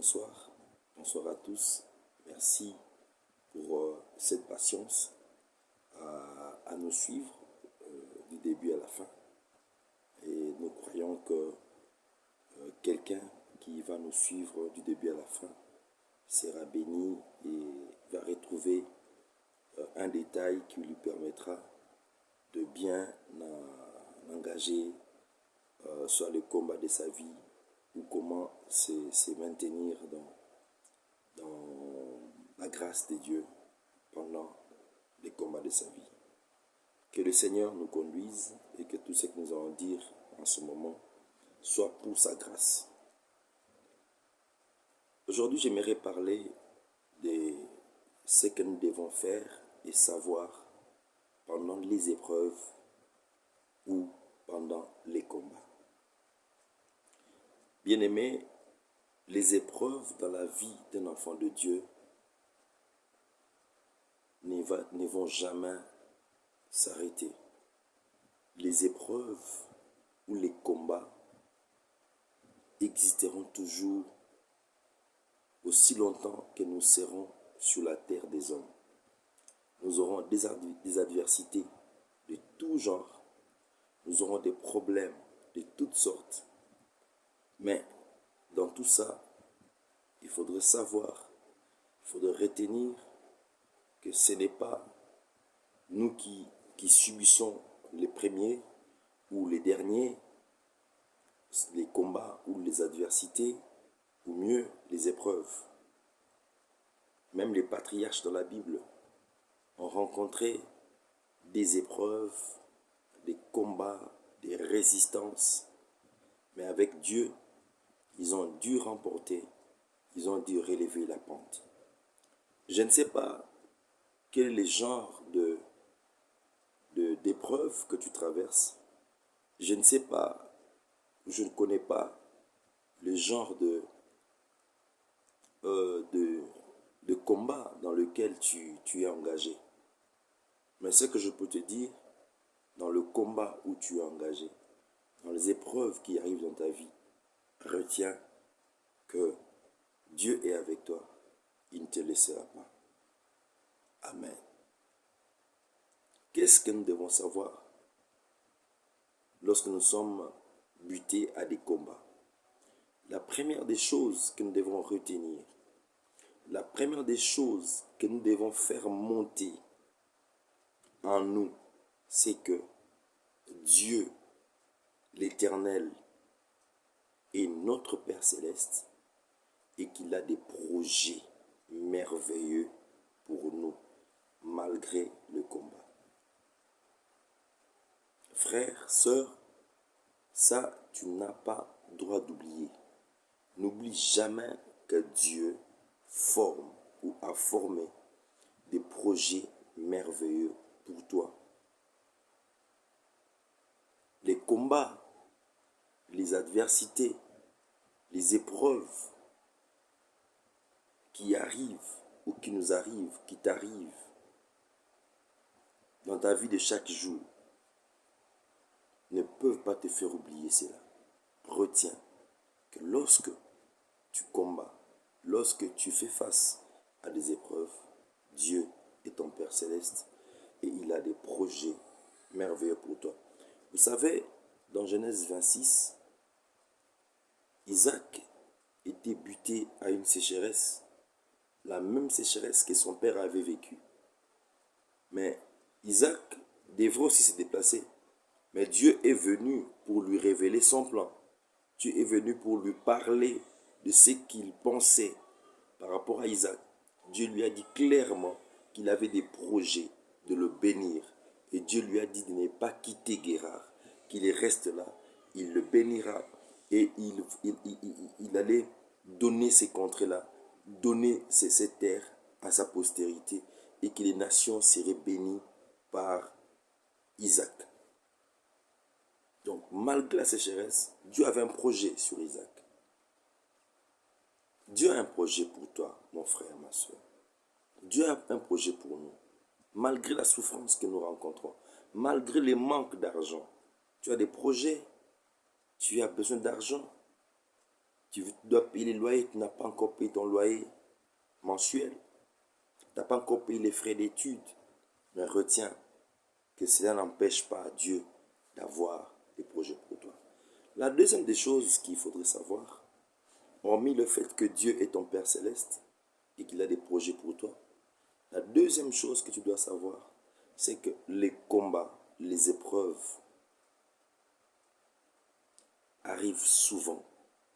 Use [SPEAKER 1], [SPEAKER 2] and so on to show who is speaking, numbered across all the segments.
[SPEAKER 1] Bonsoir, bonsoir à tous. Merci pour cette patience à nous suivre du début à la fin. Et nous croyons que quelqu'un qui va nous suivre du début à la fin sera béni et va retrouver un détail qui lui permettra de bien engager soit le combat de sa vie ou comment se maintenir dans la grâce de Dieu pendant les combats de sa vie. Que le Seigneur nous conduise et que tout ce que nous allons dire en ce moment soit pour sa grâce. Aujourd'hui, j'aimerais parler de ce que nous devons faire et savoir pendant les épreuves ou pendant les combats. Bien-aimés, les épreuves dans la vie d'un enfant de Dieu ne vont jamais s'arrêter. Les épreuves ou les combats existeront toujours aussi longtemps que nous serons sur la terre des hommes. Nous aurons des adversités de tout genre. Nous aurons des problèmes de toutes sortes. Mais dans tout ça, il faudrait savoir, il faudrait retenir que ce n'est pas nous qui subissons les premiers ou les derniers, les combats ou les adversités, ou mieux les épreuves. Même les patriarches dans la Bible ont rencontré des épreuves, des combats, des résistances. Mais avec Dieu, ils ont dû remporter, ils ont dû relever la pente. Je ne sais pas quel est le genre d'épreuve que tu traverses. Je ne sais pas, je ne connais pas le genre de combat dans lequel tu es engagé. Mais ce que je peux te dire, dans le combat où tu es engagé, dans les épreuves qui arrivent dans ta vie, retiens que Dieu est avec toi. Il ne te laissera pas. Amen. Qu'est-ce que nous devons savoir lorsque nous sommes butés à des combats? La première des choses que nous devons retenir, la première des choses que nous devons faire monter en nous, c'est que Dieu, l'Éternel, est notre Père Céleste et qu'il a des projets merveilleux pour nous, malgré le combat. Frère, sœur, ça, tu n'as pas droit d'oublier. N'oublie jamais que Dieu forme ou a formé des projets merveilleux pour toi. Les combats, les adversités, les épreuves qui arrivent ou qui nous arrivent, qui t'arrivent dans ta vie de chaque jour, ne peuvent pas te faire oublier cela. Retiens que lorsque tu combats, lorsque tu fais face à des épreuves, Dieu est ton Père Céleste et il a des projets merveilleux pour toi. Vous savez, dans Genèse 26, Isaac était buté à une sécheresse, la même sécheresse que son père avait vécue. Mais Isaac devrait aussi se déplacer. Mais Dieu est venu pour lui révéler son plan. Dieu est venu pour lui parler de ce qu'il pensait par rapport à Isaac. Dieu lui a dit clairement qu'il avait des projets de le bénir. Et Dieu lui a dit de ne pas quitter Guérard, qu'il reste là, il le bénira et il allait donner ces contrées-là, donner ces terres à sa postérité et que les nations seraient bénies par Isaac. Donc, malgré la sécheresse, Dieu avait un projet sur Isaac. Dieu a un projet pour toi, mon frère, ma soeur. Dieu a un projet pour nous. Malgré la souffrance que nous rencontrons, malgré les manques d'argent, tu as des projets, tu as besoin d'argent. Tu dois payer les loyers, tu n'as pas encore payé ton loyer mensuel. Tu n'as pas encore payé les frais d'études. Mais retiens que cela n'empêche pas Dieu d'avoir des projets pour toi. La deuxième des choses qu'il faudrait savoir, hormis le fait que Dieu est ton Père céleste et qu'il a des projets pour toi, la deuxième chose que tu dois savoir, c'est que les combats, les épreuves arrivent souvent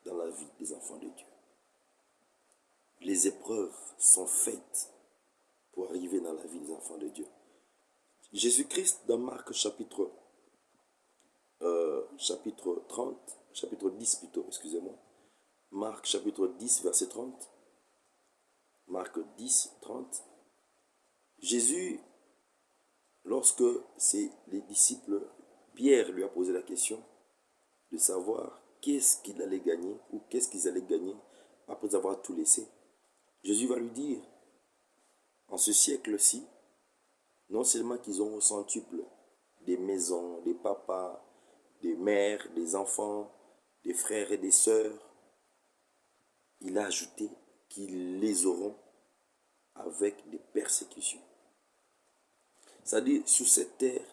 [SPEAKER 1] dans la vie des enfants de Dieu. Les épreuves sont faites pour arriver dans la vie des enfants de Dieu. Jésus-Christ, dans Marc chapitre 10 plutôt, excusez-moi. Marc chapitre 10, verset 30. Marc 10, 30. Jésus, lorsque les disciples, Pierre lui a posé la question de savoir qu'est-ce qu'il allait gagner ou qu'est-ce qu'ils allaient gagner après avoir tout laissé. Jésus va lui dire, en ce siècle-ci, non seulement qu'ils ont au centuple des maisons, des papas, des mères, des enfants, des frères et des sœurs, il a ajouté qu'ils les auront avec des persécutions. C'est-à-dire, sur cette terre,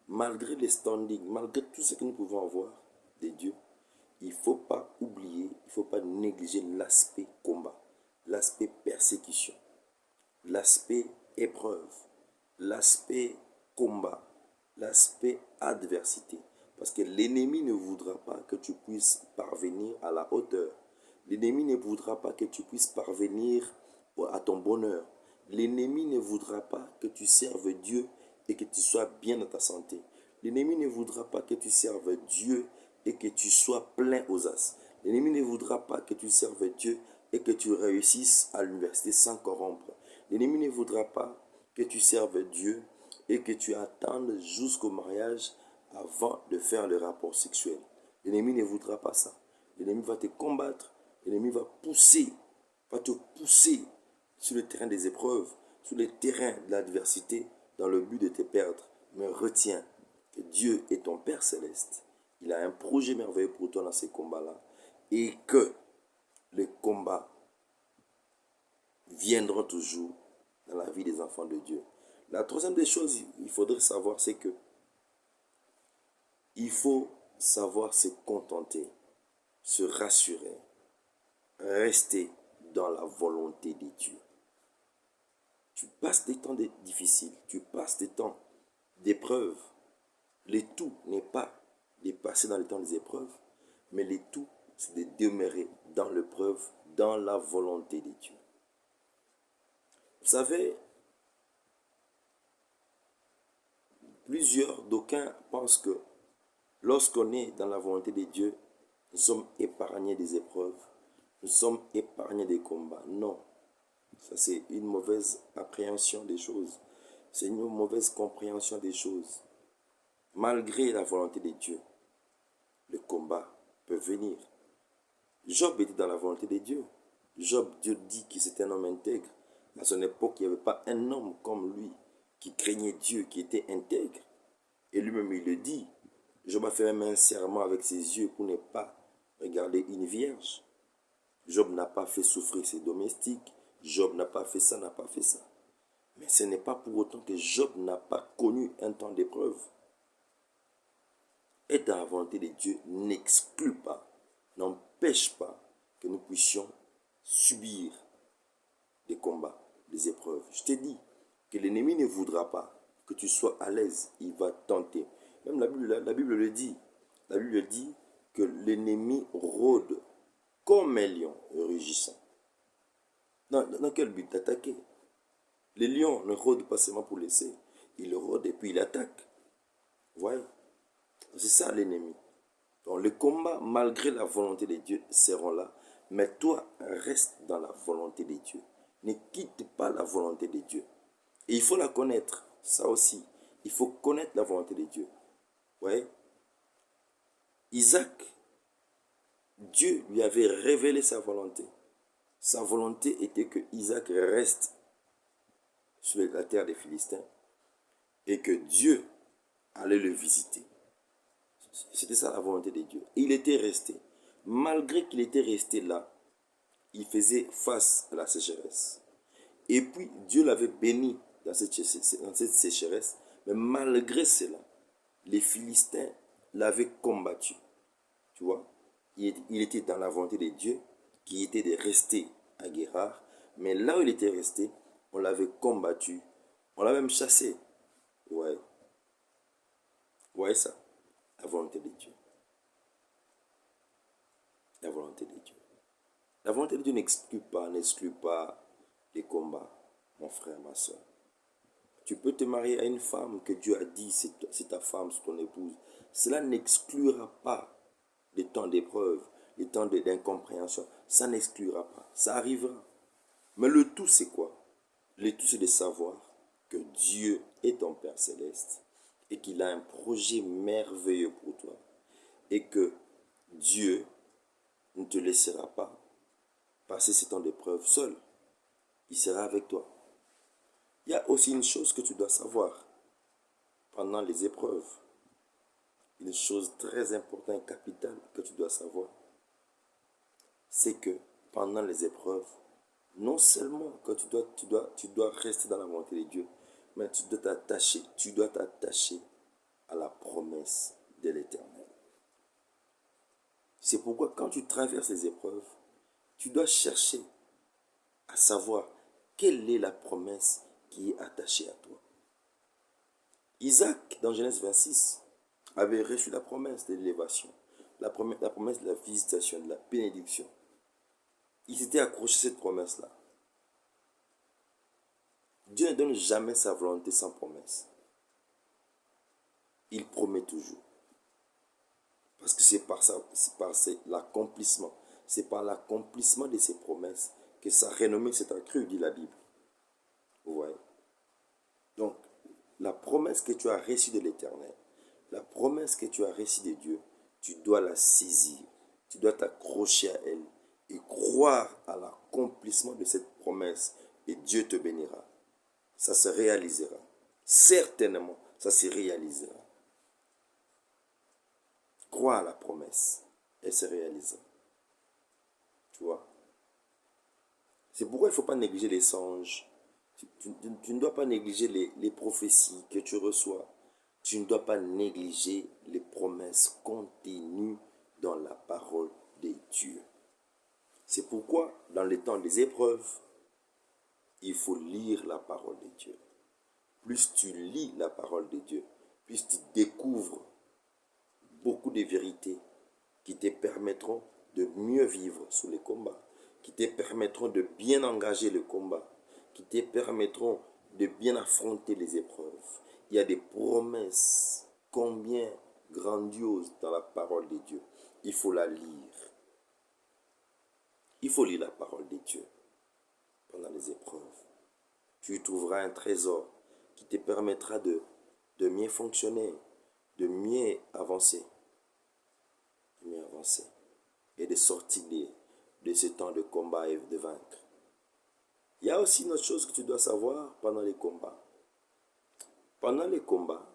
[SPEAKER 1] malgré les standings, malgré tout ce que nous pouvons avoir des dieux, il ne faut pas oublier, il ne faut pas négliger l'aspect combat, l'aspect persécution, l'aspect épreuve, l'aspect combat, l'aspect adversité. Parce que l'ennemi ne voudra pas que tu puisses parvenir à la hauteur. L'ennemi ne voudra pas que tu puisses parvenir à ton bonheur. L'ennemi ne voudra pas que tu serves Dieu et que tu sois bien dans ta santé. L'ennemi ne voudra pas que tu serves Dieu et que tu sois plein aux as. L'ennemi ne voudra pas que tu serves Dieu et que tu réussisses à l'université sans corrompre. L'ennemi ne voudra pas que tu serves Dieu et que tu attendes jusqu'au mariage avant de faire le rapport sexuel. L'ennemi ne voudra pas ça. L'ennemi va te combattre. L'ennemi va te pousser sur le terrain des épreuves, sur le terrain de l'adversité, dans le but de te perdre. Mais retiens que Dieu est ton Père céleste. Il a un projet merveilleux pour toi dans ces combats-là. Et que les combats viendront toujours dans la vie des enfants de Dieu. La troisième des choses, il faudrait savoir, c'est que il faut savoir se contenter, se rassurer, rester dans la volonté de Dieu. Tu passes des temps difficiles, tu passes des temps d'épreuves. Le tout n'est pas de passer dans les temps des épreuves, mais le tout, c'est de demeurer dans l'épreuve, dans la volonté de Dieu. Vous savez, d'aucuns pensent que lorsqu'on est dans la volonté de Dieu, nous sommes épargnés des épreuves, nous sommes épargnés des combats. Non, ça c'est une mauvaise appréhension des choses. C'est une mauvaise compréhension des choses. Malgré la volonté de Dieu, le combat peut venir. Job était dans la volonté de Dieu. Job, Dieu dit que c'était un homme intègre. À son époque, il n'y avait pas un homme comme lui qui craignait Dieu, qui était intègre. Et lui-même, il le dit. Job a fait même un serment avec ses yeux pour ne pas regarder une vierge. Job n'a pas fait souffrir ses domestiques. Job n'a pas fait ça, n'a pas fait ça. Mais ce n'est pas pour autant que Job n'a pas connu un temps d'épreuve. Être dans la volonté de Dieu n'exclut pas, n'empêche pas que nous puissions subir des combats, des épreuves. Je t'ai dit que l'ennemi ne voudra pas que tu sois à l'aise. Il va tenter. Même la Bible le dit. La Bible dit que l'ennemi rôde comme un lion rugissant. Dans quel but? D'attaquer. Les lions ne rôdent pas seulement pour laisser. Il rôde et puis il attaque. Vous voyez? C'est ça l'ennemi. Donc les combats, malgré la volonté de Dieu, seront là. Mais toi, reste dans la volonté de Dieu. Ne quitte pas la volonté de Dieu. Et il faut la connaître. Ça aussi. Il faut connaître la volonté de Dieu. Vous voyez? Isaac, Dieu lui avait révélé sa volonté. Sa volonté était que Isaac reste sur la terre des Philistins et que Dieu allait le visiter. C'était ça la volonté de Dieu. Et il était resté. malgré qu'il était resté là, il faisait face à la sécheresse. Et puis, Dieu l'avait béni dans cette sécheresse. Mais malgré cela, les Philistins l'avaient combattu. Tu vois, il était dans la volonté de Dieu, qui était de rester à Guérard. Mais là où il était resté, on l'avait combattu. On l'a même chassé. Ouais. Ouais, ça. La volonté de Dieu. La volonté de Dieu. La volonté de Dieu n'exclut pas les combats, mon frère, ma soeur. Tu peux te marier à une femme que Dieu a dit, c'est ta femme, c'est ton épouse. Cela n'exclura pas les temps d'épreuve, les temps d'incompréhension. Ça n'exclura pas. Ça arrivera. Mais le tout, c'est quoi? Le tout, c'est de savoir que Dieu est ton Père céleste et qu'il a un projet merveilleux pour toi. Et que Dieu ne te laissera pas passer ces temps d'épreuve seul. Il sera avec toi. Il y a aussi une chose que tu dois savoir pendant les épreuves. Une chose très importante et capitale que tu dois savoir, c'est que pendant les épreuves, non seulement que tu dois rester dans la volonté de Dieu, mais tu dois t'attacher à la promesse de l'Éternel. C'est pourquoi quand tu traverses les épreuves, tu dois chercher à savoir quelle est la promesse qui est attachée à toi. Isaac, dans Genèse 26, avait reçu la promesse de l'élévation, la promesse de la visitation, de la bénédiction. Il s'était accroché à cette promesse-là. Dieu ne donne jamais sa volonté sans promesse. Il promet toujours. Parce que c'est par l'accomplissement. C'est par l'accomplissement de ses promesses que sa renommée s'est accrue, dit la Bible. Vous voyez? Donc, la promesse que tu as reçue de l'Éternel, la promesse que tu as reçue de Dieu, tu dois la saisir. Tu dois t'accrocher à elle et croire à l'accomplissement de cette promesse et Dieu te bénira. Ça se réalisera. Certainement, ça se réalisera. Crois à la promesse. Elle se réalisera. Tu vois? C'est pourquoi il ne faut pas négliger les songes. Tu ne dois pas négliger les prophéties que tu reçois. Tu ne dois pas négliger les promesses contenues dans la parole de Dieu. C'est pourquoi, dans les temps des épreuves, il faut lire la parole de Dieu. Plus tu lis la parole de Dieu, plus tu découvres beaucoup de vérités qui te permettront de mieux vivre sous les combats, qui te permettront de bien engager le combat, qui te permettront de bien affronter les épreuves. Il y a des promesses combien grandioses dans la parole de Dieu. Il faut la lire. Il faut lire la parole de Dieu pendant les épreuves. Tu y trouveras un trésor qui te permettra de mieux fonctionner, de mieux avancer. Et de sortir de ce temps de combat et de vaincre. Il y a aussi une autre chose que tu dois savoir pendant les combats. Pendant les combats,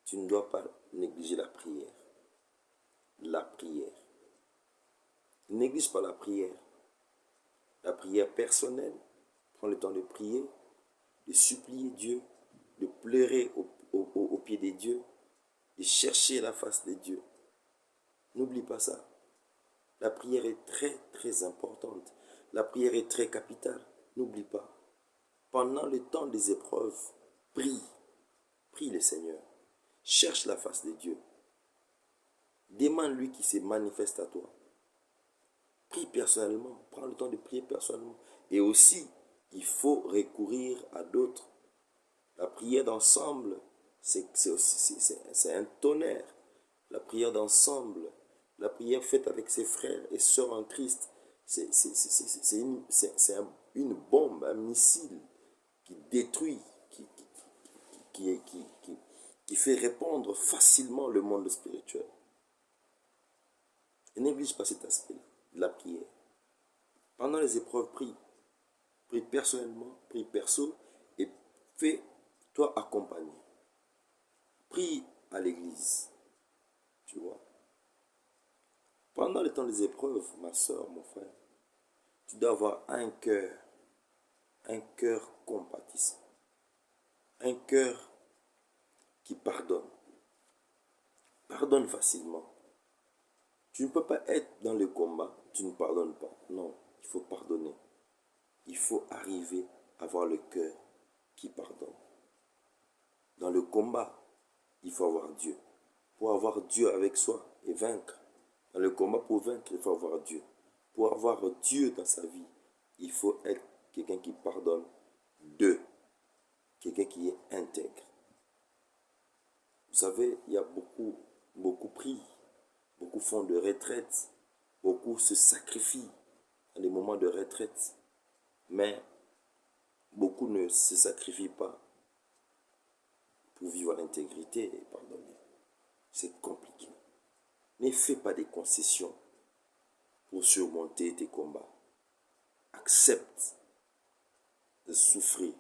[SPEAKER 1] tu ne dois pas négliger la prière. La prière. Ne néglige pas la prière. La prière personnelle. Prends le temps de prier, de supplier Dieu, de pleurer au pied de Dieu, de chercher la face de Dieu. N'oublie pas ça. La prière est très, très importante. La prière est très capitale. N'oublie pas. Pendant le temps des épreuves, prie. Prie le Seigneur. Cherche la face de Dieu. Demande-lui qui se manifeste à toi. Prie personnellement. Prends le temps de prier personnellement. Et aussi, il faut recourir à d'autres. La prière d'ensemble, c'est un tonnerre. La prière d'ensemble, la prière faite avec ses frères et sœurs en Christ, c'est une bombe, un missile qui détruit, qui fait répondre facilement le monde spirituel. Et néglige pas cet aspect-là, de la prière. Pendant les épreuves, prie. Prie personnellement, prie perso, et fais-toi accompagner. Prie à l'église, tu vois. Pendant les temps des épreuves, ma soeur, mon frère, tu dois avoir un cœur compatissant, un cœur qui pardonne. Pardonne facilement. Tu ne peux pas être dans le combat, tu ne pardonnes pas. Non, il faut pardonner. Il faut arriver à avoir le cœur qui pardonne. Dans le combat, il faut avoir Dieu. Pour avoir Dieu avec soi et vaincre. Dans le combat, pour vaincre, il faut avoir Dieu. Pour avoir Dieu dans sa vie, il faut être quelqu'un qui pardonne. Deux, quelqu'un qui est intègre. Vous savez, il y a beaucoup prient, beaucoup font de retraite, beaucoup se sacrifient à des moments de retraite, mais beaucoup ne se sacrifient pas pour vivre l'intégrité et pardonner. C'est compliqué. Ne fais pas des concessions pour surmonter tes combats. Accepte de souffrir,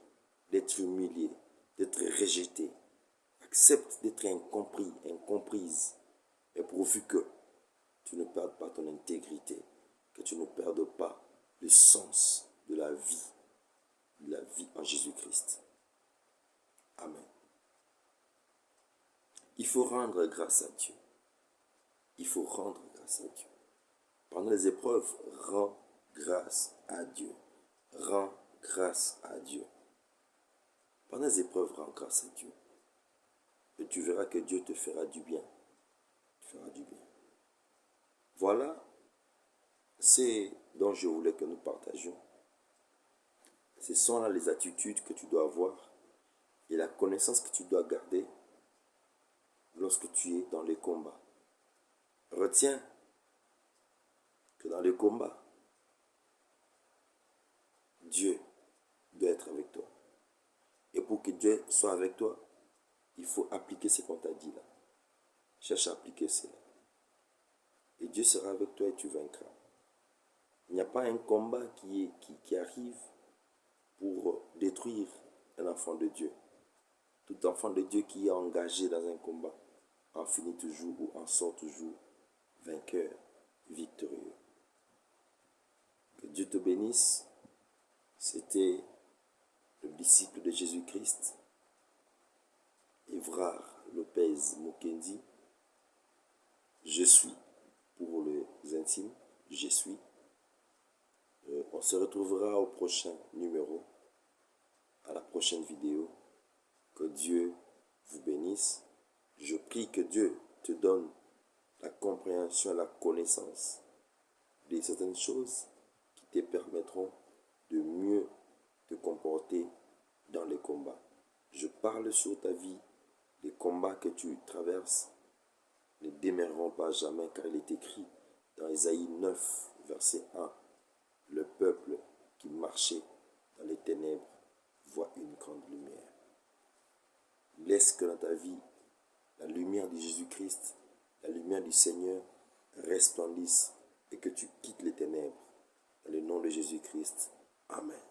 [SPEAKER 1] d'être humilié, d'être rejeté. Accepte d'être incompris, incomprise. Mais pourvu que tu ne perdes pas ton intégrité, que tu ne perdes pas le sens de la vie en Jésus-Christ. Amen. Il faut rendre grâce à Dieu. Il faut rendre grâce à Dieu. Pendant les épreuves, rends grâce à Dieu. Rends grâce à Dieu. Pendant les épreuves, rends grâce à Dieu. Et tu verras que Dieu te fera du bien. Tu feras du bien. Voilà, c'est dont je voulais que nous partagions. Ce sont là les attitudes que tu dois avoir et la connaissance que tu dois garder lorsque tu es dans les combats. Retiens que dans les combats, Dieu doit être avec toi. Et pour que Dieu soit avec toi, il faut appliquer ce qu'on t'a dit là. Cherche à appliquer cela. Et Dieu sera avec toi et tu vaincras. Il n'y a pas un combat qui arrive pour détruire un enfant de Dieu. Tout enfant de Dieu qui est engagé dans un combat en finit toujours ou en sort toujours vainqueur, victorieux. Que Dieu te bénisse. C'était le disciple de Jésus-Christ, Évrard Lopez Mukendi. Je suis, pour les intimes, je suis. On se retrouvera au prochain numéro, à la prochaine vidéo. Que Dieu vous bénisse. Je prie que Dieu te donne la compréhension, la connaissance de certaines choses qui te permettront de mieux te comporter dans les combats. Je parle sur ta vie. Les combats que tu traverses ne démarreront pas jamais, car il est écrit dans Ésaïe 9, verset 1, le peuple qui marchait dans les ténèbres voit une grande lumière. Laisse que dans ta vie, la lumière de Jésus-Christ, la lumière du Seigneur resplendisse et que tu quittes les ténèbres. Dans le nom de Jésus-Christ. Amen.